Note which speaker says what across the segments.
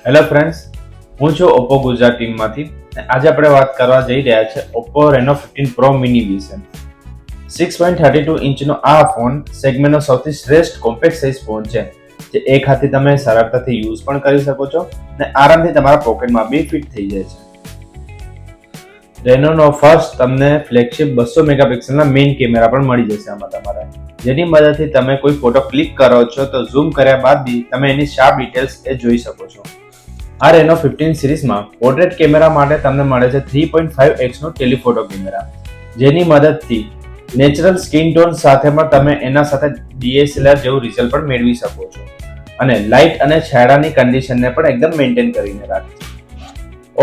Speaker 1: Hello friends, હું છું Oppo Gujarat ટીમમાંથી. આજે આપણે વાત કરવા જઈ રહ્યા છે ઓપ્પો રેનો 15 પ્રો મિની વિશે. 6.32 ઇંચનો આ ફોન સેગમેન્ટનો સૌથી શ્રેષ્ઠ કોમ્પેક્ટ સાઇઝ ફોન છે, જે એક હાથથી તમે સરળતાથી યુઝ પણ કરી શકો છો અને આરામથી તમારા પોકેટમાં બી ફિટ થઈ જાય છે. રેનોનો ફર્સ્ટ તમને ફ્લેગશિપ 200 મેગાપિક્સલના મેઇન કેમેરા પણ મળી જશે આમાં તમારે, જેની મદદથી તમે કોઈ ફોટો ક્લિક કરો છો તો ઝૂમ કર્યા બાદ બી તમે એની શાર્પ ડિટેલ્સ જોઈ શકો છો. આ રેનો 15 સિરીઝમાં પોર્ટ્રેટ કેમેરા માટે તમને મળે છે 3.5x નો ટેલિફોટો કેમેરા, જેની મદદથી નેચરલ સ્કિન ટોન સાથે પણ તમે એના સાથે DSLR જેવું રિઝલ્ટ પણ મેળવી શકો છો અને લાઇટ અને છાંયડાની કન્ડિશનને પણ એકદમ મેન્ટેન કરીને રાખે છે.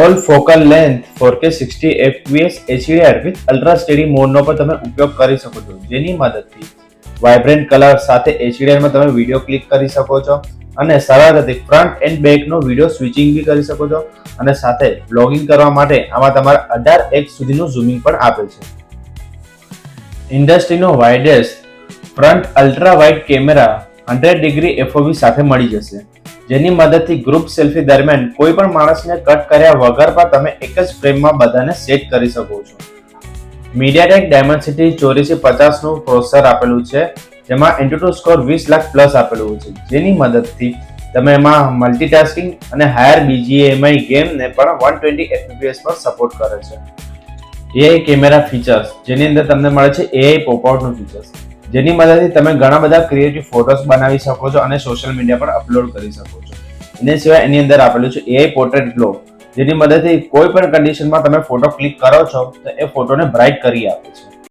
Speaker 1: All focal length 4K 60 fps HDR with ultra steady મોડનો પણ તમે ઉપયોગ કરી શકો છો, જેની મદદથી વાઇબ્રન્ટ કલર સાથે HDR માં તમે વિડીયો ક્લિક કરી શકો છો અને સરળતાથી ફ્રન્ટ એન્ડ બેક નો વિડીયો સ્વિચિંગ બી કરી શકો છો અને સાથે બ્લોગિંગ કરવા માટે આમાં તમારે 18x સુધીનું ઝૂમિંગ પણ આપે છે. ઇન્ડસ્ટ્રીનો widest front ultra wide camera 100 degree FOV સાથે મળી જશે, જેની મદદથી ગ્રુપ સેલ્ફી દરમિયાન કોઈ પણ માણસને કટ કર્યા વગર પણ તમે એક જ ફ્રેમમાં બધાને સેટ કરી શકો છો. MediaTek Dimensity 8450 નું પ્રોસેસર આપેલું છે, જેમાં Antutu સ્કોર 20 લાખ પ્લસ આપેલું છે, જેની મદદથી તમે એમાં મલ્ટીટાસ્કિંગ અને હાયર BGMI ગેમને પણ 120 fps પર સપોર્ટ કરે છે. AI કેમેરા ફીચર્સ, જેની અંદર તમને મળે છે AI પોપઆઉટનું ફીચર્સ, જેની મદદથી તમે ઘણા બધા ક્રિએટિવ ફોટોસ બનાવી શકો છો અને સોશિયલ મીડિયા પર અપલોડ કરી શકો છો. એના સિવાય એની અંદર આપેલું છે AI પોર્ટ્રેટ ગ્લો, જેની મદદથી કોઈ પણ કન્ડિશનમાં તમે ફોટો ક્લિક કરો છો તો એ ફોટોને બ્રાઇટ કરી આપે છે.